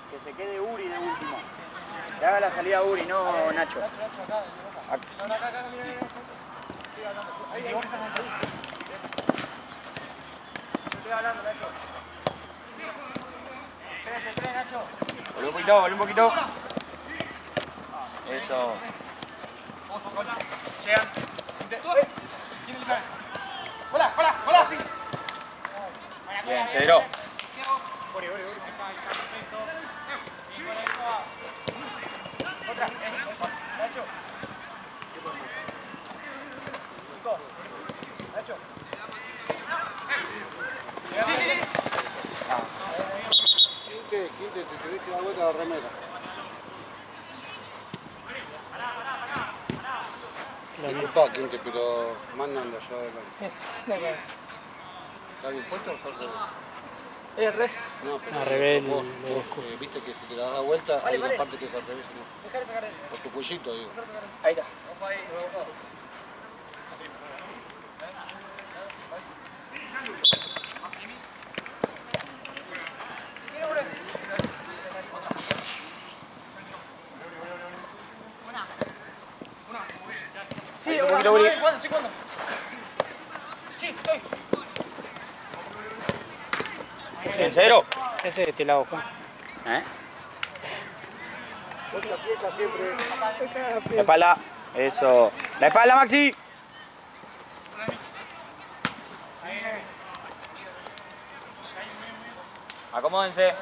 Que se quede Uri de último. Que haga la salida Uri, no Nacho. Volvé un poquito. Eso. Llegan. ¡Hola! Bien, Cedro. Otra. Nacho. Nacho. Quinte, te tenés que dar vuelta a la remera. Disculpa, Quinte, pero mandan de allá adelante. Sí, de acuerdo. ¿Está bien puesto o está al revés? ¿Es el res? No, pero Al revés, vos viste que si te la das vuelta, hay una parte que es al revés, ¿no? Dejá de sacar él. Por tu cuellito, digo. Ahí está. Ojo ahí, ojo. Sí, un poquito Uri. Sí, ¿cuándo? Sí, estoy. Bien, Cedro. Ese de este lado, Juan. Mucha pieza siempre. La espalda. Eso. La espalda, Maxi. Acomódense.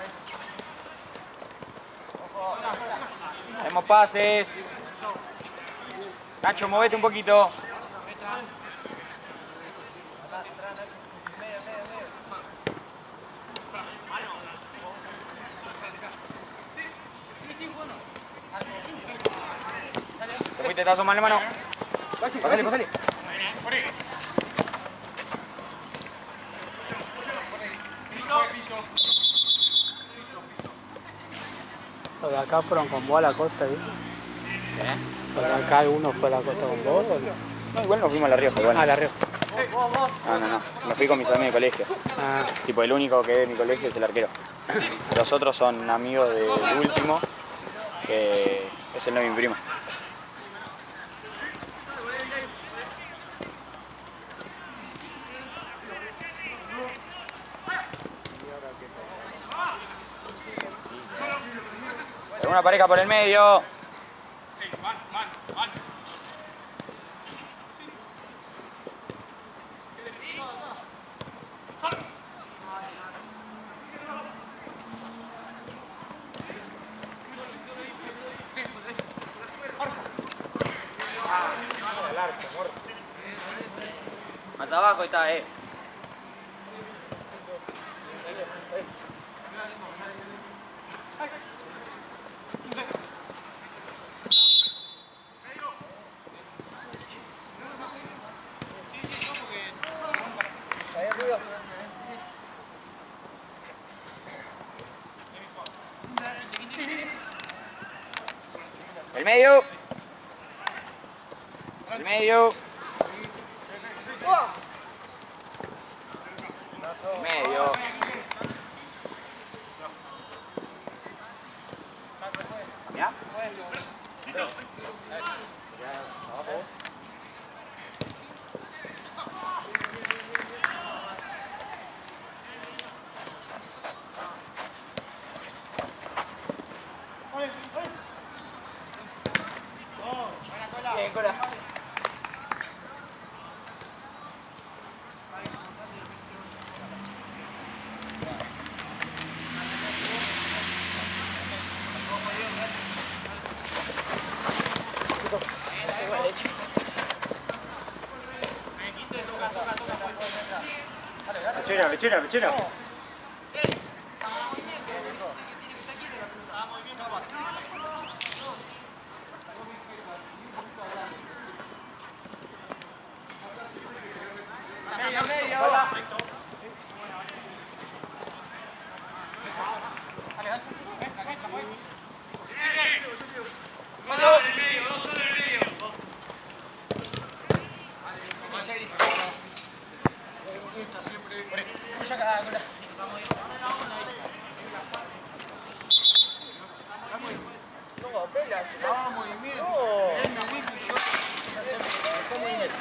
Demos pases. Nacho, movete un poquito. Te fuiste, te asomás la mano. Pasale. Los de acá fueron con vos a la costa, ¿viste? Los de acá algunos fue a la costa con vos. ¿O no? No, igual nos fuimos a La Rioja, igual. Ah, La Rioja. No. Me fui con mis amigos de colegio. Ah, Tipo, el único que es de mi colegio es el arquero. Los otros son amigos del último, que es el novio de mi prima. Una pareja por el medio. Más abajo está, El medio. El medio. Medio. ¿Ya? bien, cola. Lechera.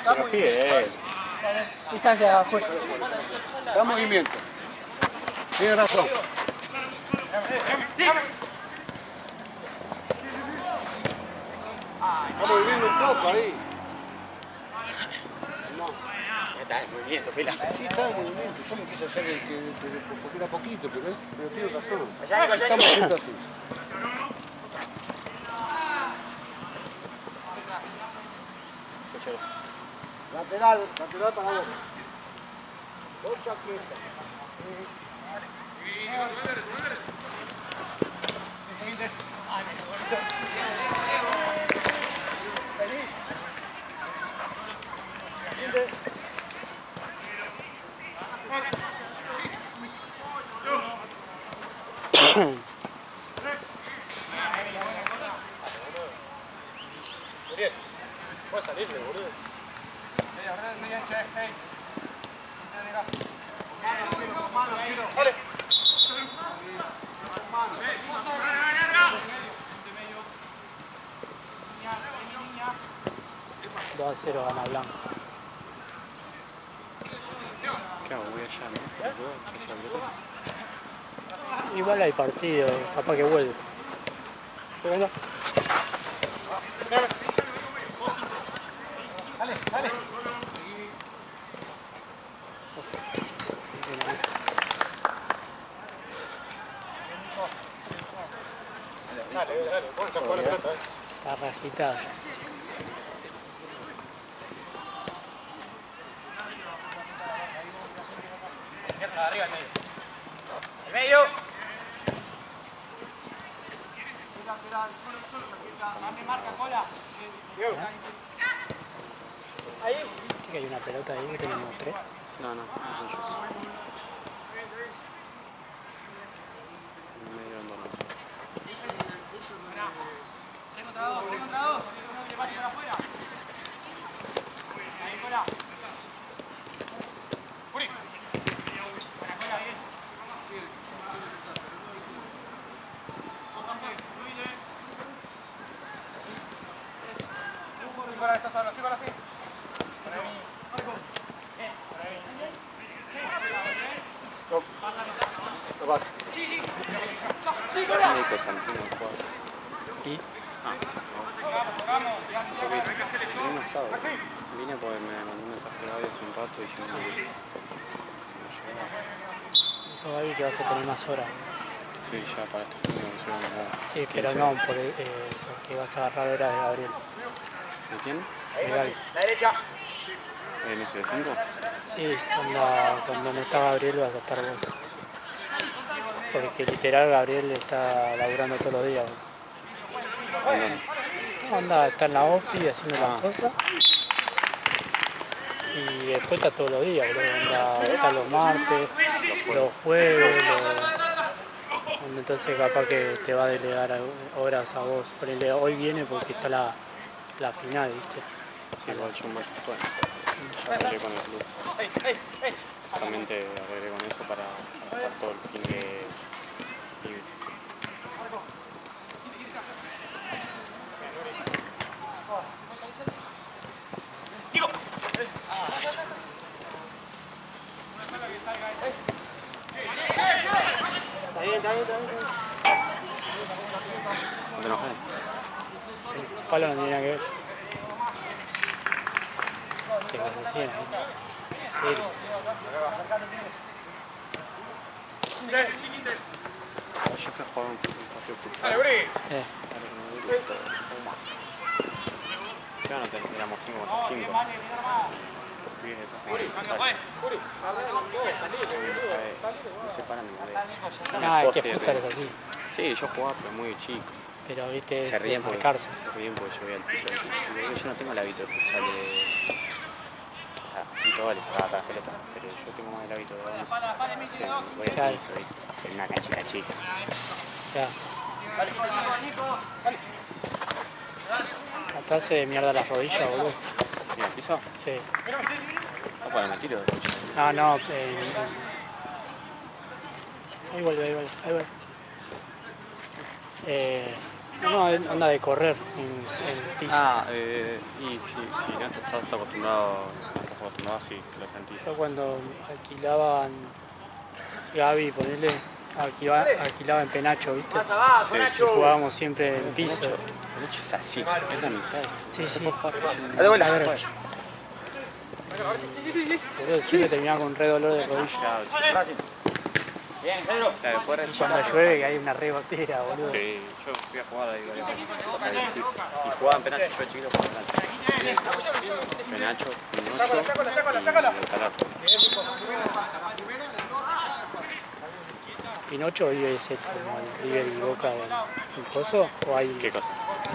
Pero pide él. Distancia, juez. Da movimiento. Tiene razón. Estamos viviendo un poco ahí. Está en movimiento, pila. Sí, está en movimiento. Yo me quise hacer porque era poquito, pero tiene razón. Estamos haciendo así. Lateral para vos. Dos chaquetas. Puede salirle, boludo. Vale. 2-0 gana Blanco. ¿Qué hago? Voy allá, ¿no? Igual hay partido, capaz que vuelve. Bueno. Dale, dale. Dale, pónganse a jugar la pelota. Está rajitado. Arriba, al medio. ¡Al medio! Dame marca, cola. Ahí. Que hay una pelota ahí que tenemos 3. No, no, ellos. Medio abandonado. 3 contra 2, 3 contra 2. Le pase para afuera. Ahí, cola. Puri. Buena cola, bien. Cola, está solo, sí, cola, sí. Lo vas. Nico Santino juega. Y Vine un asado. Vine porque me mandó un mensaje de audio hace un rato diciendo que no llegaba. dijo Gaby que vas a tener más horas. Sí, ya para esto me pusieron como Sí, pero 15 no, horas. porque vas a agarrar horas de Gabriel. ¿De quién? De Gaby. La derecha. ¿El inicio de 5? Sí, cuando no está Gabriel vas a estar vos. Porque literal Gabriel está laburando todos los días. Anda, está en la ofi haciendo las cosas. Y después está todos los días, boludo. Está los martes, los jueves, entonces capaz que te va a delegar horas a vos. Ponele, hoy viene porque está la final, ¿viste? Sí, igual yo un martes fue. Ya arreglé con el club. También te arreglé con eso para estar todo el fin de libre. Está bien, está bien, está bien. ¿No te enojas? El palo no tenía que ver. ¿Qué vas haciendo? Serio. Yo fui a jugar un partido futsal. Dale, Uri. Ya no éramos 5 contra 5. Bien, eso fue no se paran de mover. Nada, es que futsal es así. Sí, yo jugaba, pero muy chico. Pero viste, Se es de ríen porque marcarse. yo voy al piso. Yo no tengo el hábito de futsal de... O sea, sí, todo les jugaba la pelota, pero yo tengo más el hábito de once. Sí, voy al Claro. piso, ¿viste? En una canchita chica. Ya. Acá se mierda las rodillas, boludo. ¿Y el piso? Sí. No, para me tiro. No, Ahí vuelve, ahí vuelve, ahí vuelve. No, onda de correr en el piso. Y si no estás acostumbrado, sí, lo sentís. Yo cuando alquilaban Gaby, ponele, alquilaba en Penacho, ¿viste? Y jugábamos siempre en el piso. El hecho es así, es la mitad. Sí, sí. Dale vuelta. La verga. Boludo, siempre terminaba con un re dolor de rodilla. Bien, Pedro. Y cuando llueve que hay una re gotera, boludo. Sí, yo fui a jugar ahí varias veces. Y jugaba en Penacho, yo de chiquito jugaba en Penacho. Penacho, Pinocho y Alcalá. ¿Pinocho vive ese como el River y Boca del coso? ¿O hay ¿Qué cosa?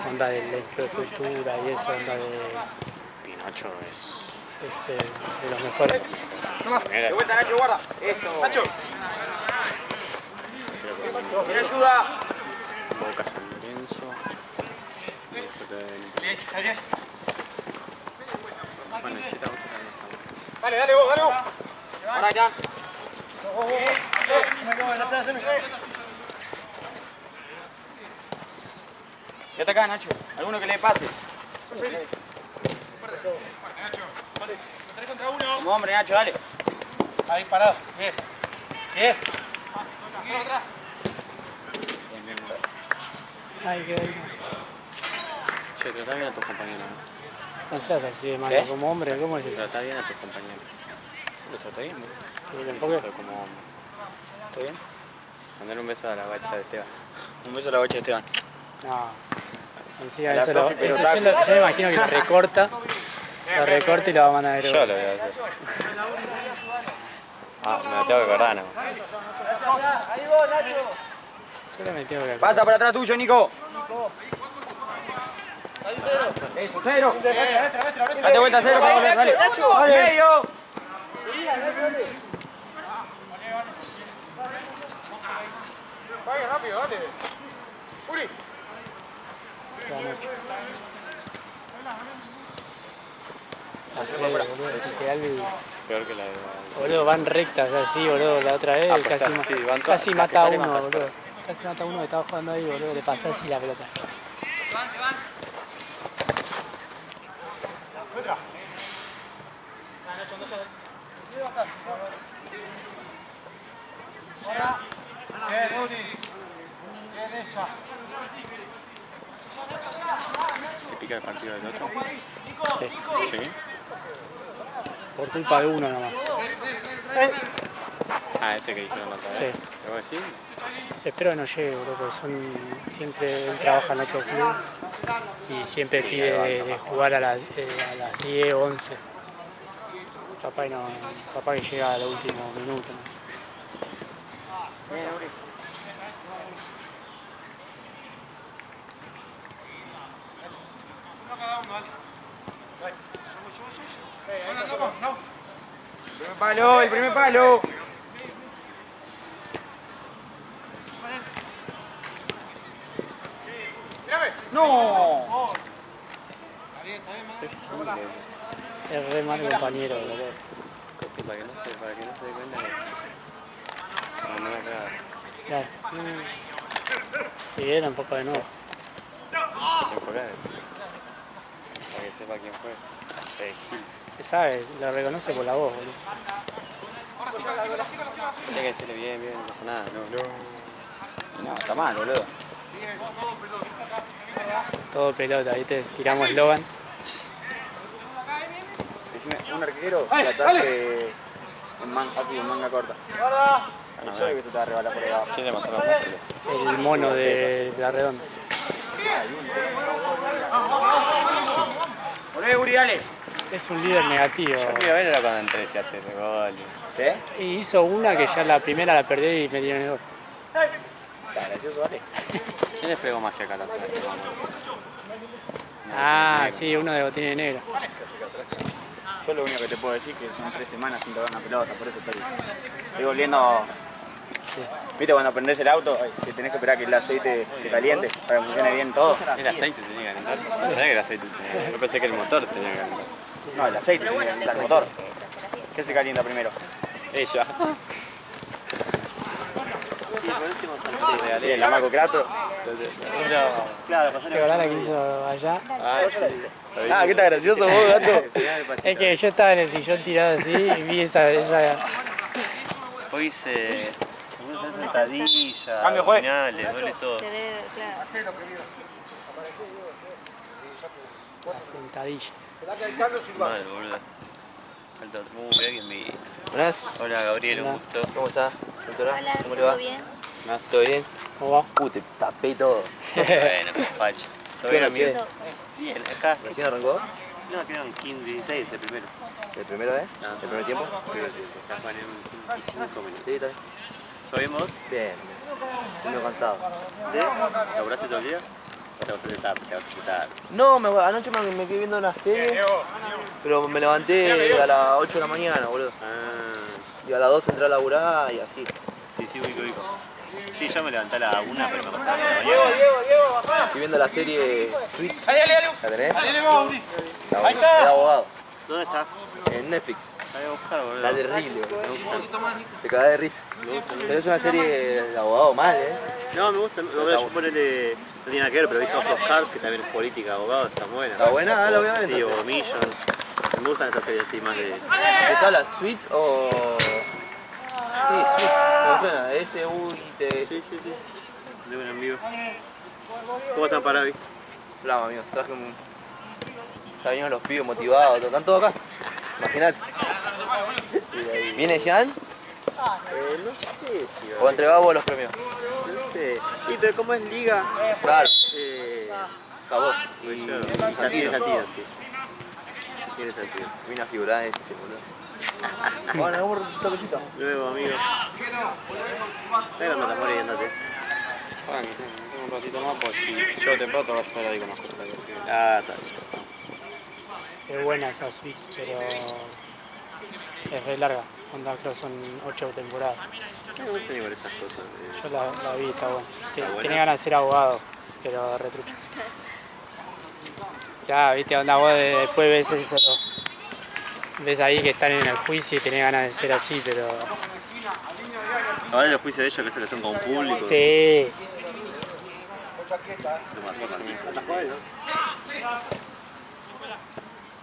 onda de la infraestructura y eso, onda de Pinocho es... de los mejores? De vuelta, Nacho, guarda. Eso. Nacho. Sin ayuda. Boca San Lorenzo. Y después de... Bueno, el Cheta Auto también está. Dale vos. Ahora ya. Ya está acá, Nacho. Alguno que le pase. Como hombre, Nacho, dale. Ahí parado, bien. Bien. Bien. Ay, qué bueno. Che, tratá bien a tus compañeros, ¿no? No seas así de malo, ¿Qué? como hombre, ¿cómo es eso? Tratá bien a tus compañeros. ¿Lo tratá bien, no? ¿El enfoque? Soy como hombre. ¿Todo bien? Mandale un beso a la bacha de Esteban. Un beso a la bocha de Esteban. No. Encima A la eso Sofi, pero eso taco. yo me imagino que lo recorta y lo va a mandar a ver. Yo lo voy a hacer. Me la tengo que acordar, ¿no? Solo me tengo que acordar. Pasa por atrás tuyo, Nico. Eso, cero. Date vuelta, cero. Dale. Medio. Vaya rápido, dale. Uri. Peor que la de... Boludo, van rectas así, boludo, la otra vez pues casi, sí, van todas, casi las mata que a salen uno, van boludo. todas. Casi mata a uno que estaba jugando ahí, boludo, le pasó así la pelota. Bien, Udi. Bien esa. ¿Se pica el partido del otro? Sí, Sí. por culpa de uno nomás. Ese que dijeron la otra vez. Sí. ¿Te voy a decir? Espero que no llegue, boludo, porque siempre él trabaja en otro club y siempre pide de jugar a las 10 o 11. Capaz que llega a los últimos minutos. ¿No? Bien, Uri. El primer palo. No. Es re mal compañero, boludo. Para que no se dé cuenta que... No me caga. Claro. Sí, era un poco de nuevo. Enfocate. Para que sepa quién fue. Gil. Se sabe, lo reconoce por la voz, boludo. Tenía que decirle bien, no pasa nada. No, está mal, boludo. Todo pelota, ¿viste? Tiramos eslogan. Decime, un arquero que ataje en manga corta. No sabe que se te va a rebalar por ahí abajo. ¿Quién le pasó la foto? El mono de la redonda. Volvé, Uri, dale. Es un líder negativo. Yo quiero ver era cuando entré si hace el gol. ¿Qué? Y hizo una que ya la primera la perdió y me dieron el gol. Está gracioso, vale. ¿Quién le pegó más que acá la otra vez? Ah, sí, uno de botines negros. Yo lo único que te puedo decir es que son 3 semanas sin tocar una pelota, por eso estoy volviendo. ¿Viste cuando prendés el auto? Que tenés que esperar que el aceite se caliente para que funcione bien todo. El aceite tenía que calentar. No sabía que el aceite tenía que calentar. Yo pensé que el motor tenía que calentar. No, el aceite tenía que calentar el motor. ¿Qué se calienta primero? Ella. Bien, la Marco Crato. Claro, pasó ¿Te acordás la que hizo allá? Ah, ¿qué tan gracioso vos, gato? Es que yo estaba en el sillón tirado así y vi esa Hoy hice sentadillas, Cambio, juez. abdominales, duele todo. Se debe, claro. las sentadillas. Mal, boludo. Falta otro. Mirá quién vi. Buenas, Hola Gabriel, un Hola. gusto. ¿cómo está, doctora? Hola, ¿Cómo le va? ¿todo bien? ¿Todo bien? ¿Cómo va? Te tapé todo. Bueno, facha. ¿Todo ¿Qué bien, hora amigo? sigue? Bien, acá. ¿Recién arrancó? No, quedan 15, 16 el primero. ¿El primero, Ah. ¿El primer tiempo? Ya juegan en 25 minutos. Sí, está bien. ¿Todo bien vos? Bien, estoy medio cansado. ¿Laburaste todo el día? ¿O te gustaste tarde? ¿Te gustaste tarde? No, anoche me quedé viendo una serie, pero me levanté a las 8 de la mañana, boludo. Ah, Y a las 2 entré a laburar y así. sí, ubico. Sí, yo me levanté a la 1, pero me acosté a las 7 de la mañana. Estoy viendo la serie Suits. ¿La tenés? Ahí está. De abogado. ¿Dónde está? En Netflix. La voy a buscar, boludo. Está terrible, boludo. Me gusta. Te cagás de risa. Pero es una serie de abogado mal, No, me gusta. Bueno, yo ponele, no tiene nada que ver, pero vi House of Cards, que también es política, abogado, está buena. ¿Está buena? Ah, la voy a ver, Sí, entonces. o Millions. Me gustan esas series así más de... ¿Qué tal las Suits o...? Sí, Suits, me suena. S-U-I-T. Sí. De buen amigo. ¿Cómo están para hoy? Flama, amigo. Traje un... Ya vinieron los pibes motivados, ¿están todos acá? Imagínate. ¿Viene Jan? No sé si ¿O entregás vos los premios? No sé. Y pero como es liga... Claro, Acabó. acabó. Tiene Santino. sentido, sí. Tiene sentido. Vine a figurar ese, boludo. Bueno, hagamos un toquecito. Luego, amigo. Pero no te morí, andate. Tengo un ratito más, pues si yo te puedo vas a estar ahí con las cosas. Ah, está bien. Es buena esa suite, pero es re larga. Onda, creo que son 8 temporadas. Me gustan igual esas cosas. Yo la vi, está buena. buena? Tenía ganas de ser abogado, pero retrucho. Ya, viste, onda vos después ves eso. Ves ahí que están en el juicio y tenés ganas de ser así, pero... Ahora de los juicios de ellos que se le son con público. Sí, Toma, Marquito.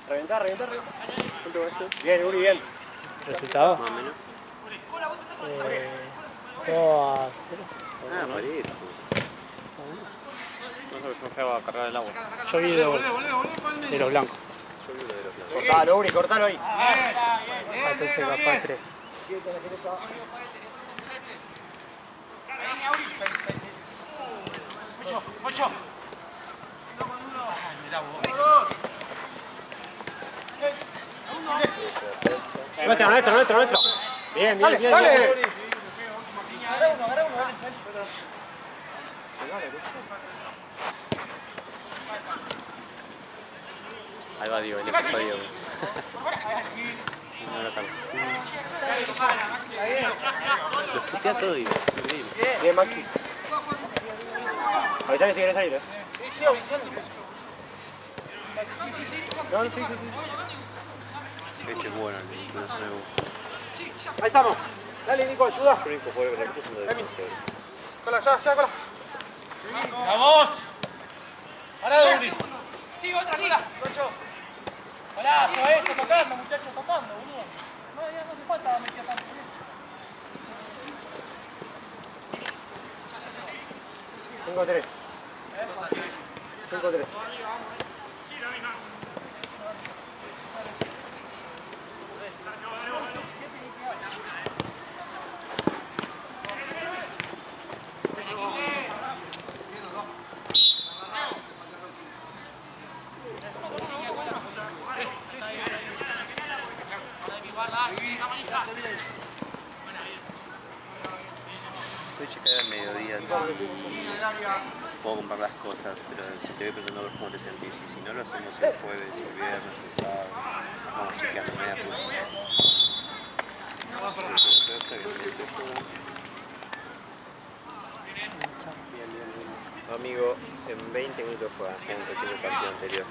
Reventar. ¿Cuánto va esto? Bien, Uri, bien. resultado. Más o menos. 2-0. Ah, parejo. No fue a cargar el agua. Yo vi de los blancos. Cortalo ahí. Entonces capaz 3. Nuestro. Bien. Ahí va Diego, le pasó a Diego. No lo cargo. Lo putea todo, Diego. Increíble. Bien, Maxi. Avisale si querés salir, Este es bueno, el de no sé. Ahí estamos. Dale, Nico, ayuda. El único jugador que repite es el de defensor. Cola, ya, cola. ¡Vamos! ¡Parado, Uri! Sí, otra liga. Golazo, esto, tocando, muchachos, tocando, boludo. No, ya no hace falta meter tanto. 5-3. Voy a checar al mediodía si puedo comprar las cosas, pero te voy preguntando a ver cómo te sentís. Y si no, lo hacemos el jueves, el viernes, el sábado. Vamos chequeando media puta. Pero está bien. Amigo, en 20 minutos juega gente, tiene el partido anterior.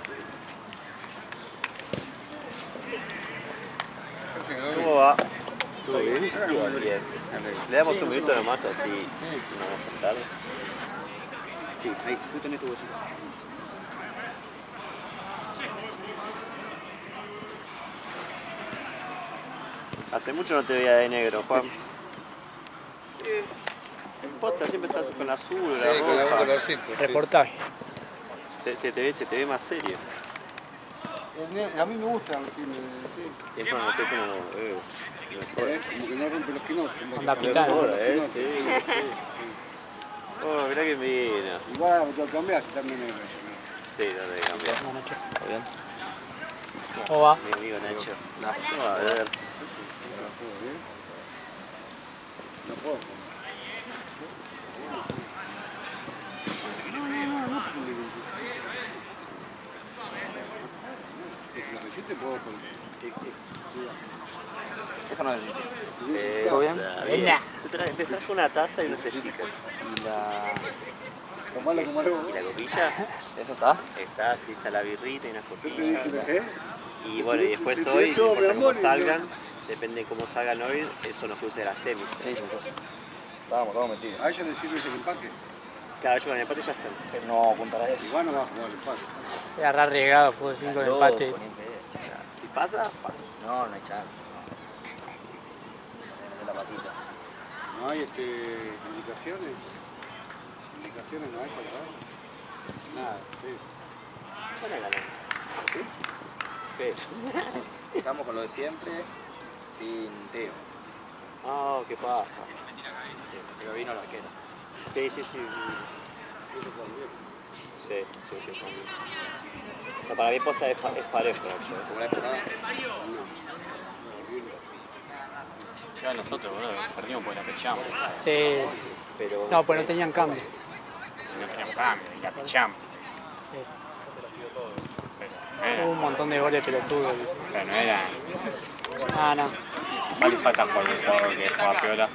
¿Cómo va? ¿Todo bien? Bien, bien. Le damos un minuto nomás así no vamos a sentar. Sí, ahí, justo en este bolsito. Hace mucho no te veía de negro, Juan. Posta, siempre estás con la azul, la Sí, con roja. algún colorcito. Sí. Reportaje. Se te ve más serio. A mí me gusta, tiene, sí. Es bueno, no sé cómo. Como que no rompe los quinos. Onda No pitana. joda, sí, sí. Oh, mirá que vino. Igual me tengo que cambiar, si también es. Sí, lo tengo que cambiar. No, Nacho. ¿Está bien? ¿Cómo va? Mi amigo Nacho. No, a ver. No puedo. La receta puedo poner. Eso no necesito. ¿Todo bien? Venga. Te trajo una taza y unos stickers. ¿Y la... Tomalo como algo. ¿Y la coquilla? ¿Eso está? Está, sí, está la birrita y unas Yo te coquillas. dije, ¿eh? Y bueno, y después Te hoy, todo, mi importa cómo amor, y salgan, depende de cómo salgan hoy, eso nos cruce las semis. Sí, sí, sí. Estamos metidos. A ella le sirve ese empate. Claro, yo con el empate ya están. Pero no apuntará a eso. Igual no va a jugar el empate. Voy a agarrar arriesgado, fútbol 5 de empate. Si pasa, pasa. No, no hay chance. De la patita. No hay indicaciones. Indicaciones no hay para dar. Nada, sí. Buena gana. ¿Sí? ¿Qué? Estamos con lo de siempre, sin Teo. Oh, qué paja. Pero vino la arquera. Sí, sí, sí. Sí, sí, sí, también. No, para mí posta es parejo. Como la vez pasada. Ya nosotros, boludo, perdimos porque la pechamos. Sí. Pero, No, pues no tenían cambio. No teníamos cambio, y la pechamos. Hubo un montón de goles pelotudos. Pero no era. Ah, no. Vale falta por el jugador que estaba piola.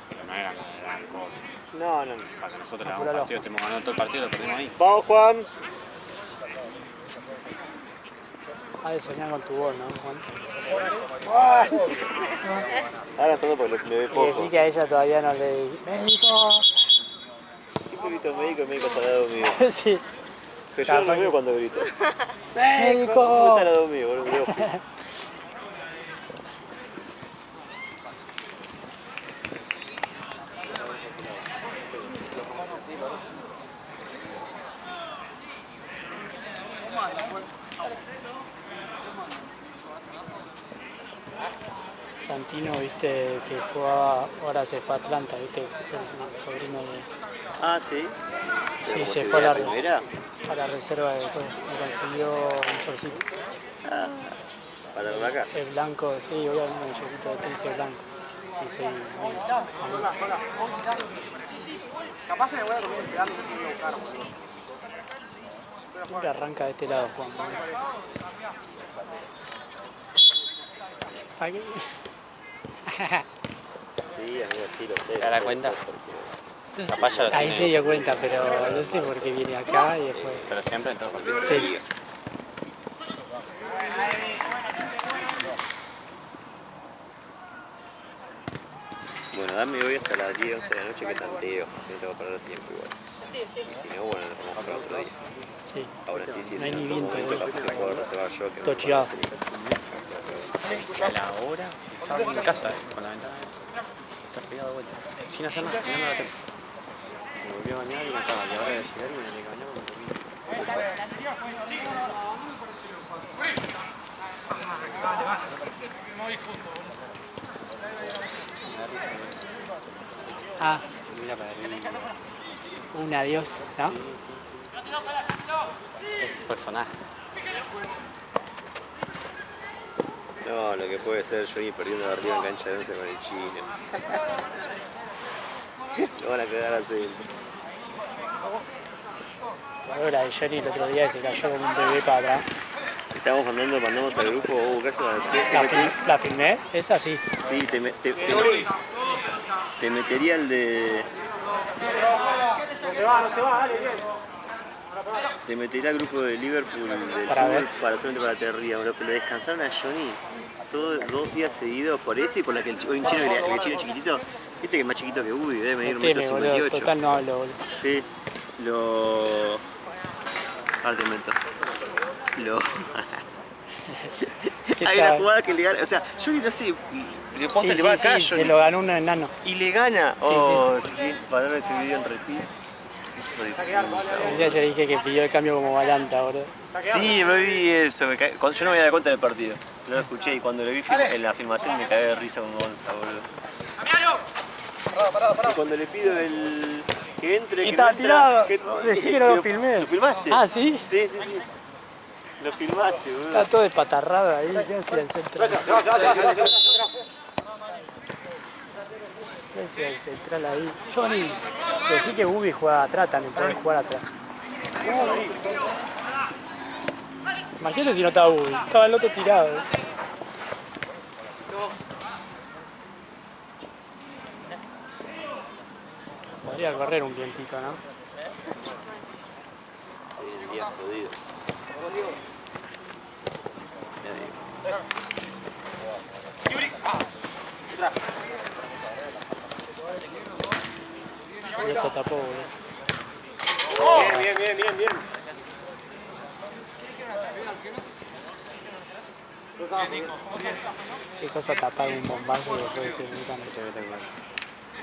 Pero no era gran cosa. No, no. Para que nosotros le hagamos partido, estemos ganando todo el partido, lo perdimos ahí. Vamos, Juan. Ah, de soñar con tu gol, ¿no, Juan? Ahora todo porque le ve Y poco. decir que a ella todavía no le dije, ¡México! ¿Qué grito médico? El médico está al lado mío. Sí. Pero yo no lo veo cuando grito. ¡México! ¿Cómo está al lado mío, boludo? De Office. Santino, viste, que jugaba, ahora se fue a Atlanta, viste, el sobrino de... Ah, sí. Sí, Pero se como fue si a la primera. la reserva de juego y consiguió un shortcito. Ah, para la acá. El blanco, sí, obviamente un shortcito de 15 blanco. Sí, sí. Capaz que me voy a dormir esperando que se voy a buscar, boludo. Siempre arranca de este lado, Juan. Aquí. Sí, amigo, sí, lo sé. ¿Te das cuenta? Capaz ya lo Ahí tiene. se dio cuenta, pero no sé por qué viene acá y después. Pero siempre en todos los partidos. Sí. Bueno, dame hoy hasta las 10, 11 de la noche que tanteo, así no tengo que parar el tiempo igual. Y si no, bueno, nos vamos para otro día. Sí. Ahora sí, sí, No sí, hay en ni otro viento, momento capaz que la puedo reservar yo. Que Todo no chivado. A la hora estaba en mi casa, con la ventana está pegado de vuelta. Sin hacer nada, mirando la tele. Me volví a bañar y me acaba de llegar de llegar y me le bañaba un poquito. Ah, Mira para arriba. un adiós, ¿no? Personaje. No, lo que puede ser Johnny perdiendo de arriba en cancha de 11 con el chino. Lo van a cagar así. La de Johnny el otro día se cayó como un bebé para atrás. Estamos mandamos al grupo, casi ¿La filmé? Esa sí. sí, te metería el de... Te metería al grupo de Liverpool del Para fútbol ver. para solamente para que te rías, bro, pero descansaron a Johnny 2 días seguidos por ese y por la que el chino chiquitito, viste que es más chiquito que Ubi, debe medir Teme, boludo, 1,58 m. total no hablo, boludo. Sí, ahora te invento. Hay una jugada que le gana, o sea, yo ni no sé, le posta Sí, le va acá, sí, se lo ganó un enano. y le gana. Oh, sí, para ver ese video en repeat. Ya dije que pidió el cambio como Balanta, boludo. Sí, me vi eso, cuando yo no me había dado cuenta del partido, no lo escuché y cuando lo vi en la filmación me cagué de risa con Gonza, boludo. Y cuando le pido que entre, Y que estaba no entra, tirado, decí que no lo filmé. ¿Lo filmaste? Ah, ¿sí? Sí. Lo filmaste, boludo. Está todo despatarrado ahí, ¿qué hacía el central? ¿Qué hacía el central ahí? Johnny, decí que Ubi juega atrás también, puede jugar atrás. Imagínate si no estaba Ubi, estaba el otro tirado. Podría correr un tiempito, ¿no? Sí, en días jodidos. Y esto tapó, boludo. Bien. Qué cosa tapar un bombazo y después te metan.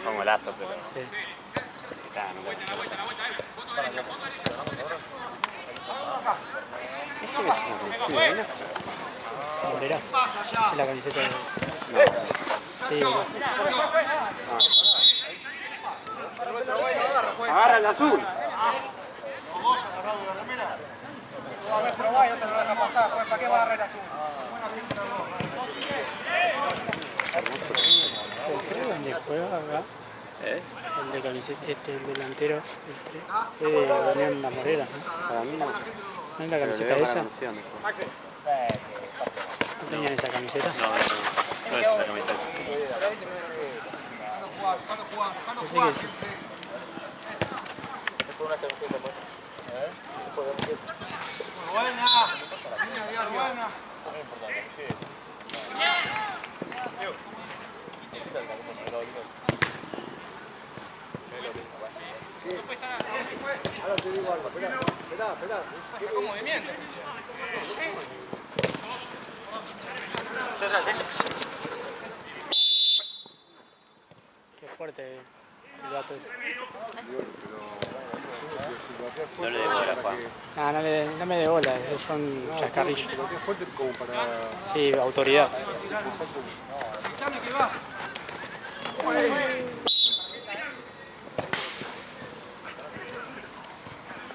Un golazo, pero Sí. Moreras. Es la camiseta de... Sí, boludo. agarra el azul. ¿El 3 dónde juega acá? El de camiseta, el delantero, el 3. Es de Unión La Morera, ¿no? Para mí no. ¿No es la camiseta esa? ¿No tenían esa camiseta? No es esa camiseta. Pensé que sí. Ahora te digo algo, esperá. Sacó movimiento. Qué fuerte silbato ese. No le debo la Juan. No me dé bola, esos son chascarrillos. Pero qué fuerte como para... Sí, autoridad.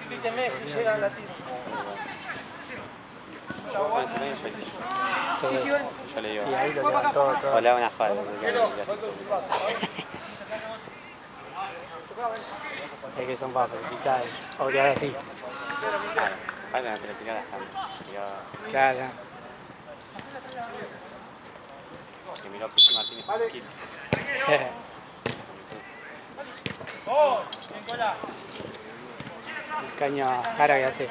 Viste Messi, llega al latino. Yo le digo, Sí, ahí lo levantó todo. o le hago una falda. Es que son para practicar, o que haga así. Falta no te lo tirás bastante. Claro. Que miró Pichi Martínez skills. El caño a Jara que hace.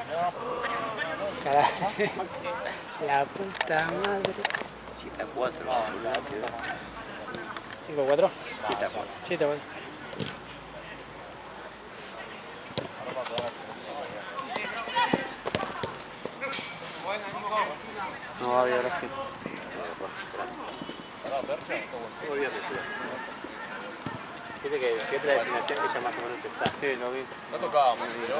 Cara. La puta madre. 7-4, 5-4. 7-4. 7-4. No va a haber así. Viste que otra definición que ya más o menos está. Sí, lo vi. No tocaba muy bien.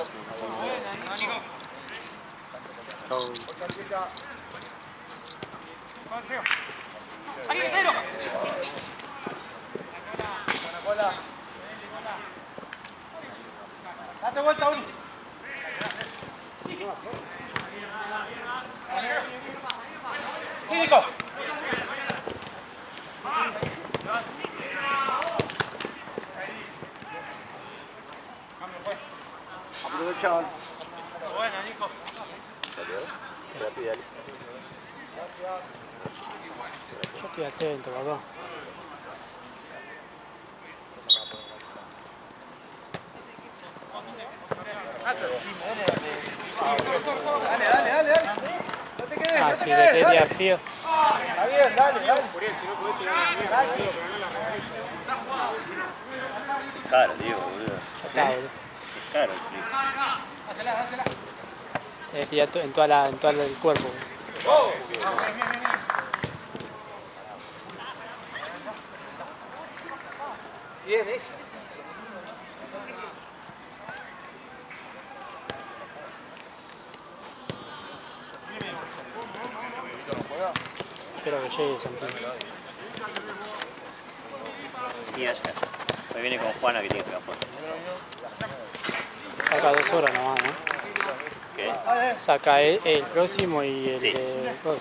Date vuelta, Uri. Sí, Nico. Aprovechaban. Buena, Nico. Rápido, dale. Yo estoy atento, papá. Dale. No te quedes, Ah, no te si le quería frío. Está bien, dale, dale. Es caro, Diego, boludo. Ya está, boludo. Es caro el frío. En todo el cuerpo. Bien, esa. Espero que llegue Santino. Sí, allá. Hoy viene con Juana que tiene que sacar fotos. Saca 2 horas nomás, ¿no? ¿Qué? Saca el próximo y el Sí. de dos.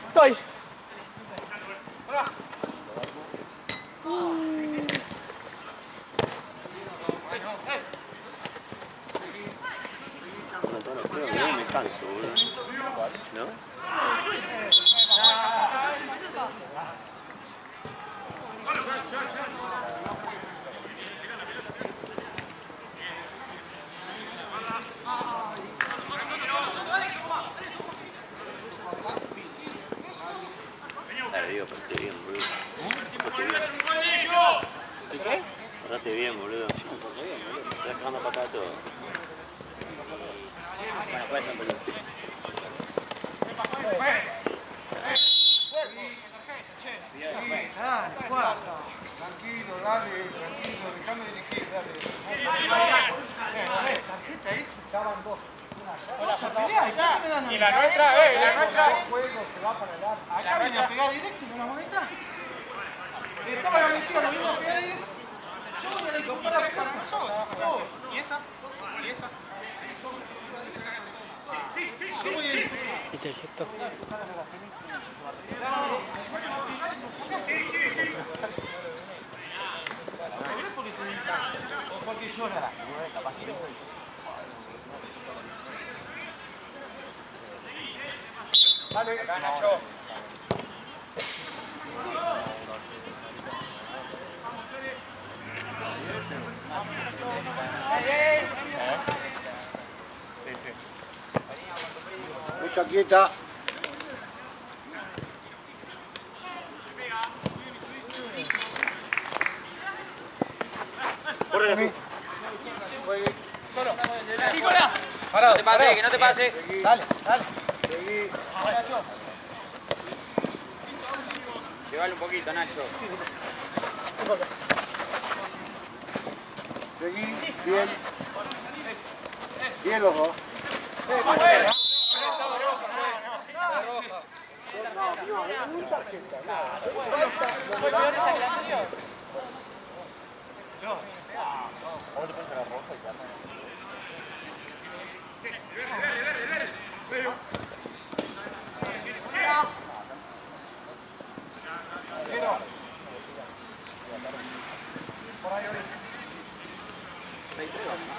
Estoy. Bueno, todo lo creo que no me canso, boludo. ¿No? Dale, Diego, portate bien, boludo. Portate bien. ¿Qué? Portate bien, boludo. Estás dejando para acá todo. Bueno, puede ser, boludo. Dale, cuatro. Tranquilo, dale, tranquilo, déjame dirigir, dale. ¿Tarjeta es? Ya van dos. Vamos a pelear, ¿y qué me dan a mí? Y la nuestra, la nuestra. Juego que va para adelante. Acá viene a pegar directo con la moneta. Estaba la mentira, lo mismo a pegar directo. Yo voy a disparar para nosotros, todos. ¿Y esa? ¿Y esa? Yo voy a ir. ¿Viste el gesto? Porque te dice, o porque llora. Dale, Nacho. Mucha quieta. Corre, Juegue. Nicolás. Parado, No te pase, que no te pase. Dale, dale. Seguí. Llévalo un poquito, Nacho. Seguí. Bien. Bien los dos.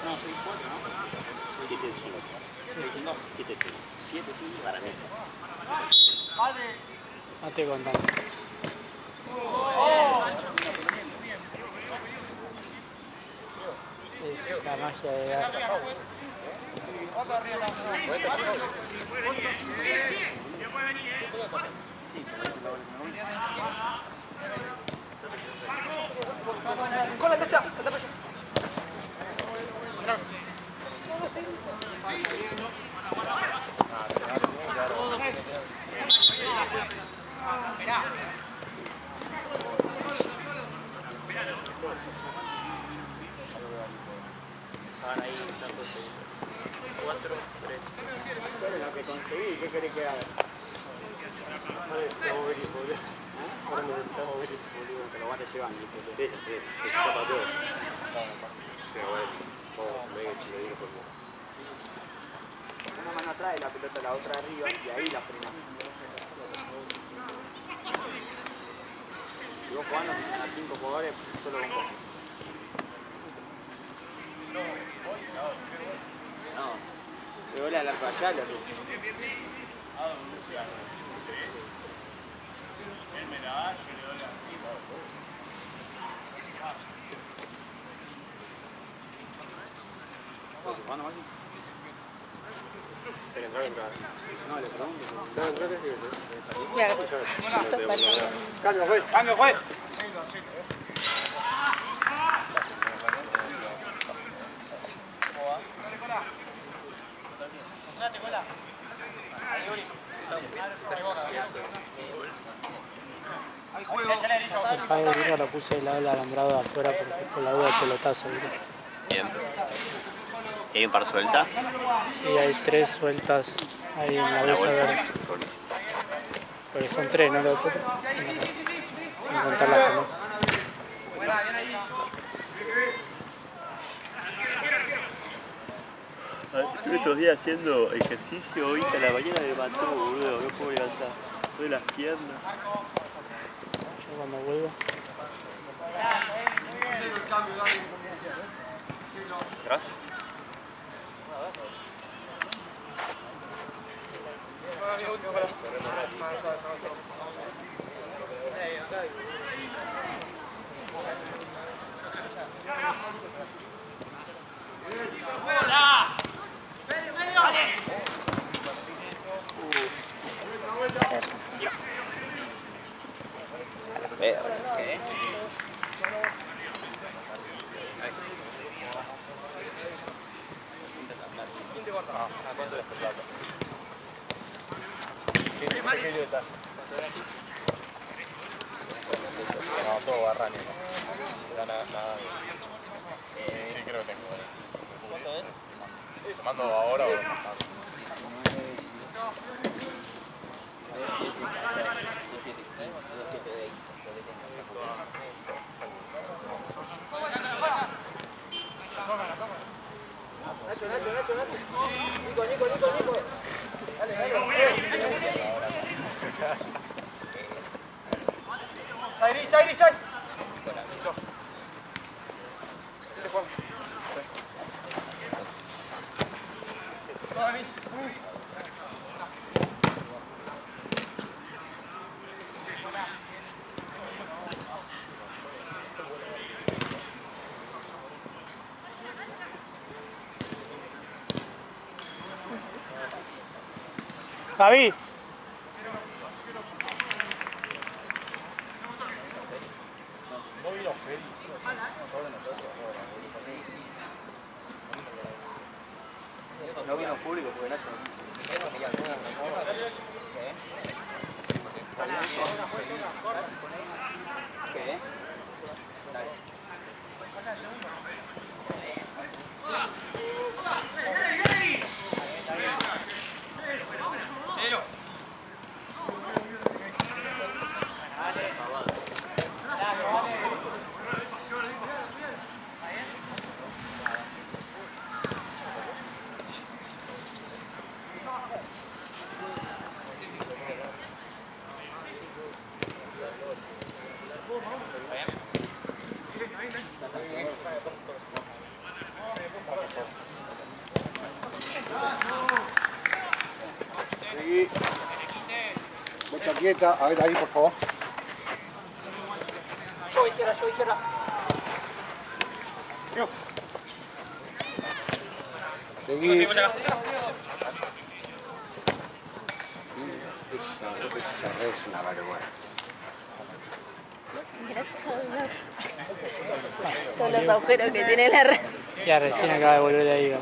No, 6-4, ¿no? 7-5. 7-5. 7-5 para mí. No te contando. Es la magia de dar. Cola, salta para allá. Estaban ahí tantos 4, 3. Lo que conseguí, ¿qué querés que haga? Necesitamos ver el boludo. Ahora necesitamos ver el boludo que lo van a llevar. Sí, sí, se tapa todo. Pero bueno, me digo por vos. Una mano atrás y la pelota la otra arriba y ahí la frenamos. Si vos jugando a 5 jugadores, solo con vos. No, pero la arco allá, lo que. Cambio, juez. Cambio, juez. El pago de birra lo puse del lado del alambrado de afuera porque por la duda del pelotazo. ¿Viste? Bien. ¿Y hay un par sueltas? Sí, hay 3 sueltas ahí en la bolsa verde. Buenísimo. Porque son 3, ¿no? Los otros. Sin contar las que no. Estuve estos días haciendo ejercicio, hoy a la mañana me mató, boludo, no puedo levantar. Doy las piernas. Yo cuando vuelvo. Gracias. No, todo Barrani, ¿no? Gana nada. Sí, creo que tengo. ¿Cuánto es? ¿Te mando ahora o más? Chairi, Chairi. Javi. No vino público porque Nacho. ¿Qué? Seguí. Mucha quieta. A ver ahí, por favor. Yo izquierda. Seguí. Es una vergüenza. Mira todos los agujeros que tiene la red. Ya recién acaba de volver de ahí. ¿No?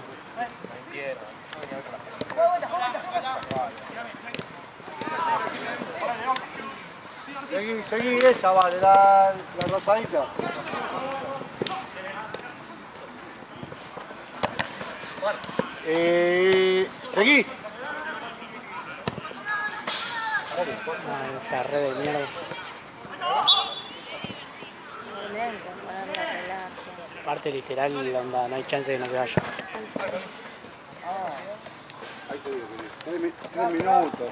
Seguí esa, vale, la rosadita. Seguí. Ah, esa red de mierda. Parte literal, onda, no hay chance de que no se vaya. Ahí te digo, 3 minutos.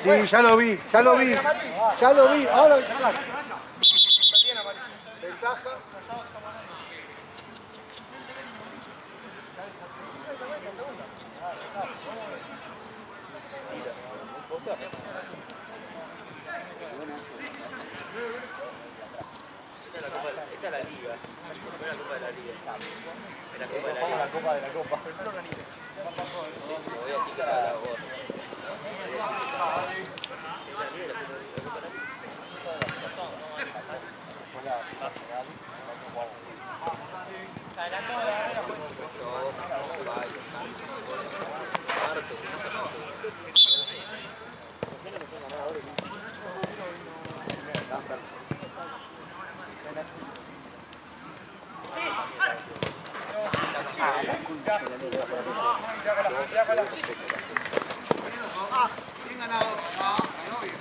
Sí, ya lo vi. Ahora voy a sacar. Ventaja. está la liga. No la Copa de la Liga. La Copa de la Vamos a Liga. la Copa de la Copa. Sí, me voy a quitar a la voz. Bien ganado. Ganó bien.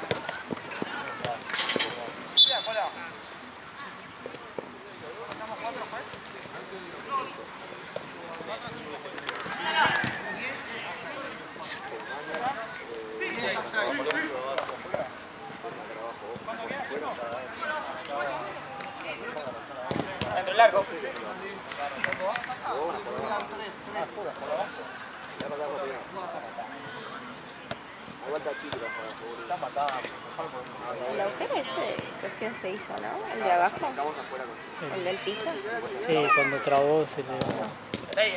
Dentro largo. El agujero ese recién se hizo, ¿no? El de abajo. El del piso. Sí, cuando trabó se le... Está ahí,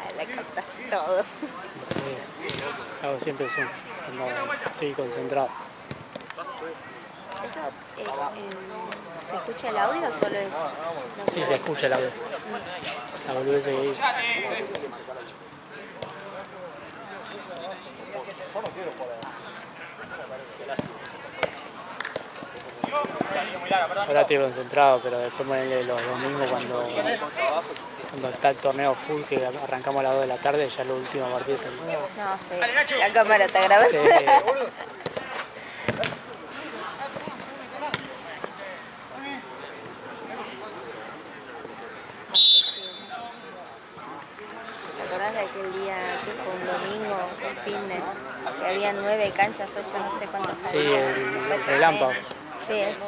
Ay, le cortaste todo. Sí, hago siempre eso, cuando estoy concentrado. Eso, ¿se escucha el audio o solo es...? Sí, se escucha el audio. La boludez que dice. Ahora estoy concentrado, pero después ponele los domingos cuando está el torneo full, que arrancamos a las 2 de la tarde, ya los últimos partidos. No, sí. La cámara está grabando. Sí. ¿Te acordás de aquel día que fue un domingo, un fin de que había 9 canchas, 8, no sé cuántas Sí, había? el relámpago. Sí, eso.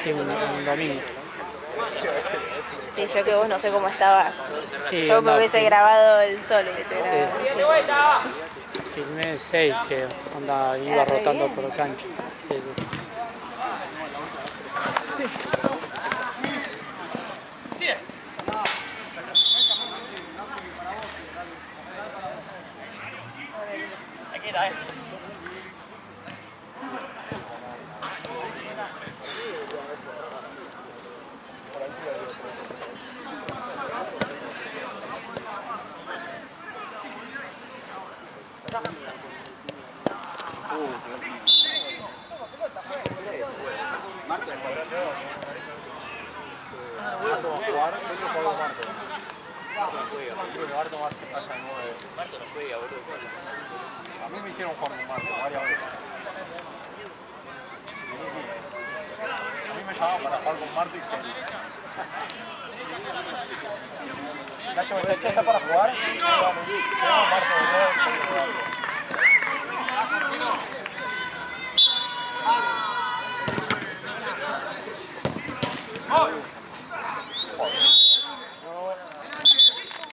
Sí, un domingo. Sí, yo que vos no sé cómo estabas. Sí, Yo me onda, hubiese grabado el sol, hubiese Sí. grabado. Filmé 6, que onda, iba re rotando bien. por cancha. Sí, sí. Aquí está, A mí me hicieron jugar con Marco varias veces. A mí me llamaban para jugar con Marco y que... Nacho, ¿ya está para jugar? Marco,